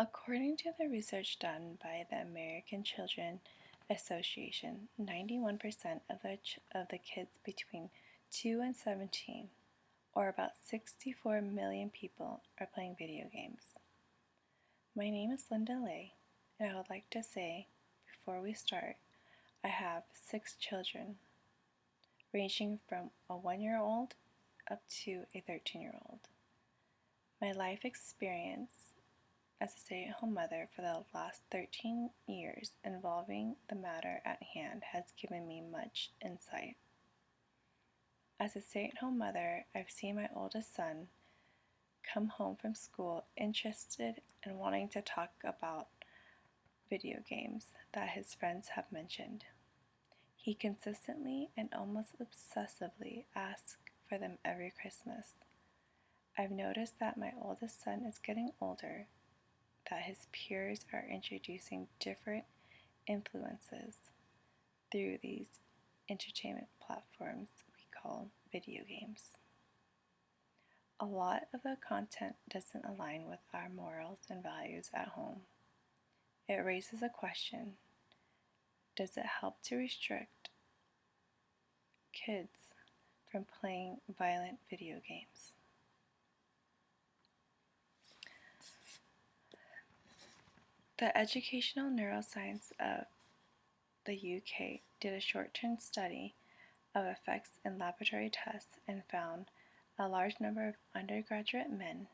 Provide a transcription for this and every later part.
According to the research done by the American Children Association, 91% of the kids between 2 and 17, or about 64 million people, are playing video games. My name is Linda Lay, and I would like to say, before we start, I have 6 children, ranging from a 1-year-old up to a 13-year-old. My life experience as a stay-at-home mother for the last 13 years involving the matter at hand has given me much insight. As a stay-at-home mother, I've seen my oldest son come home from school interested and wanting to talk about video games that his friends have mentioned. He consistently and almost obsessively asks for them every Christmas. I've noticed that my oldest son is getting older, that his peers are introducing different influences through these entertainment platforms we call video games. A lot of the content doesn't align with our morals and values at home. It raises a question: does it help to restrict kids from playing violent video games? The Educational Neuroscience of the UK did a short-term study of effects in laboratory tests and found a large number of undergraduate men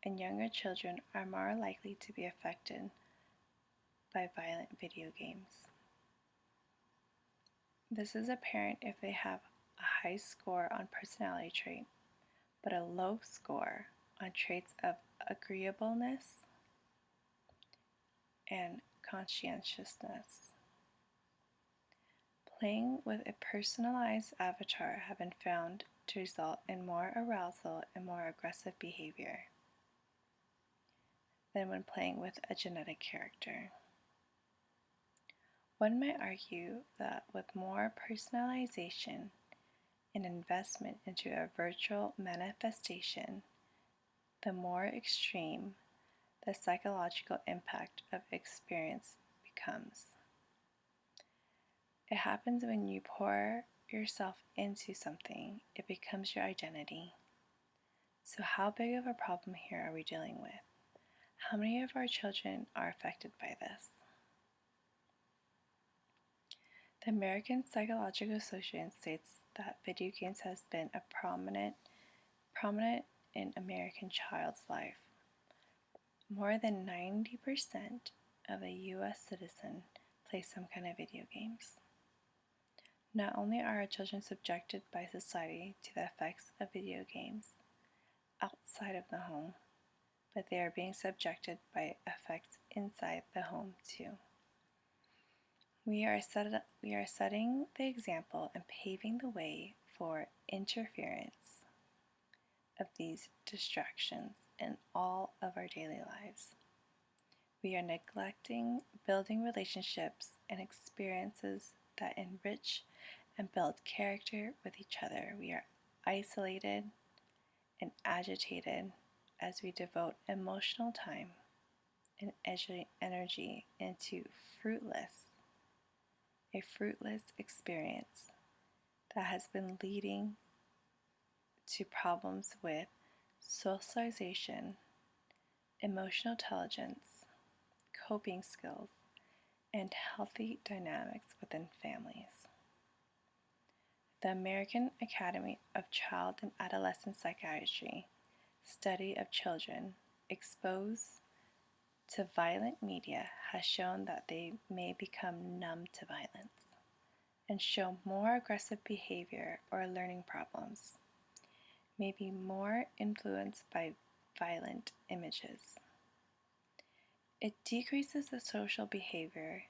and younger children are more likely to be affected by violent video games. This is apparent if they have a high score on personality trait, but a low score on traits of agreeableness and conscientiousness. Playing with a personalized avatar have been found to result in more arousal and more aggressive behavior than when playing with a genetic character. One might argue that with more personalization and investment into a virtual manifestation, the more extreme the psychological impact of experience becomes. It happens when you pour yourself into something, it becomes your identity. So how big of a problem here are we dealing with? How many of our children are affected by this? The American Psychological Association states that video games has been a prominent in American child's life. More than 90% of a U.S. citizen play some kind of video games. Not only are our children subjected by society to the effects of video games outside of the home, but they are being subjected by effects inside the home too. We are setting the example and paving the way for interference of these distractions in all of our daily lives. We are neglecting building relationships and experiences that enrich and build character with each other. We are isolated and agitated as we devote emotional time and energy into a fruitless experience that has been leading to problems with socialization, emotional intelligence, coping skills, and healthy dynamics within families. The American Academy of Child and Adolescent Psychiatry study of children exposed to violent media has shown that they may become numb to violence and show more aggressive behavior or learning problems, may be more influenced by violent images. It decreases the social behavior,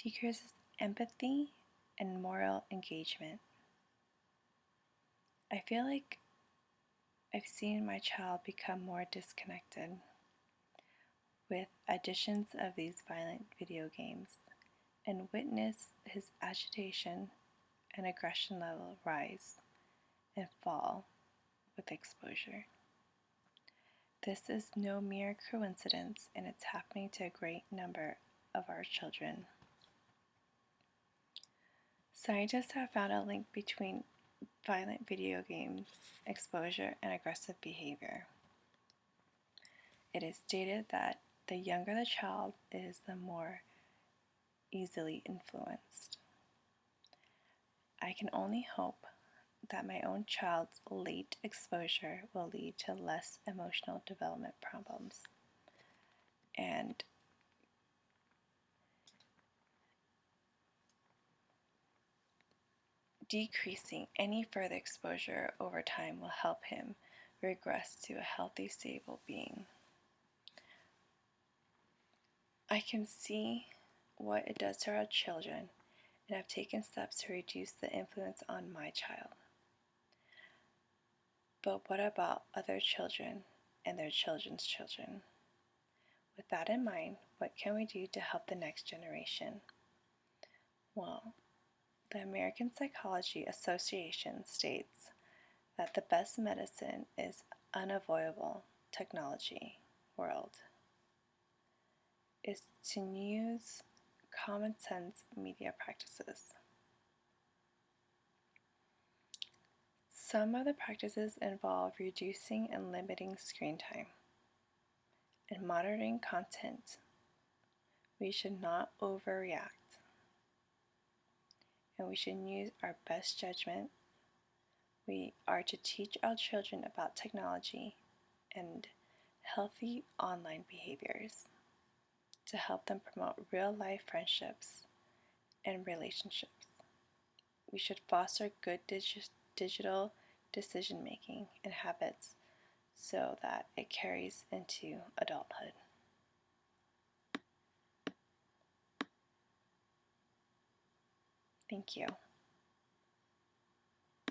decreases empathy, and moral engagement. I feel like I've seen my child become more disconnected with additions of these violent video games and witness his agitation and aggression level rise and fall with exposure. This is no mere coincidence, and it's happening to a great number of our children. Scientists have found a link between violent video game exposure and aggressive behavior. It is stated that the younger the child is, the more easily influenced. I can only hope that my own child's late exposure will lead to less emotional development problems and decreasing any further exposure over time will help him regress to a healthy, stable being. I can see what it does to our children and have taken steps to reduce the influence on my child. But what about other children and their children's children? With that in mind, what can we do to help the next generation? Well, the American Psychology Association states that the best medicine is unavoidable technology world is to use common sense media practices. Some of the practices involve reducing and limiting screen time and monitoring content. We should not overreact, and we should use our best judgment. We are to teach our children about technology and healthy online behaviors to help them promote real-life friendships and relationships. We should foster good digital decision-making and habits so that it carries into adulthood. Thank you.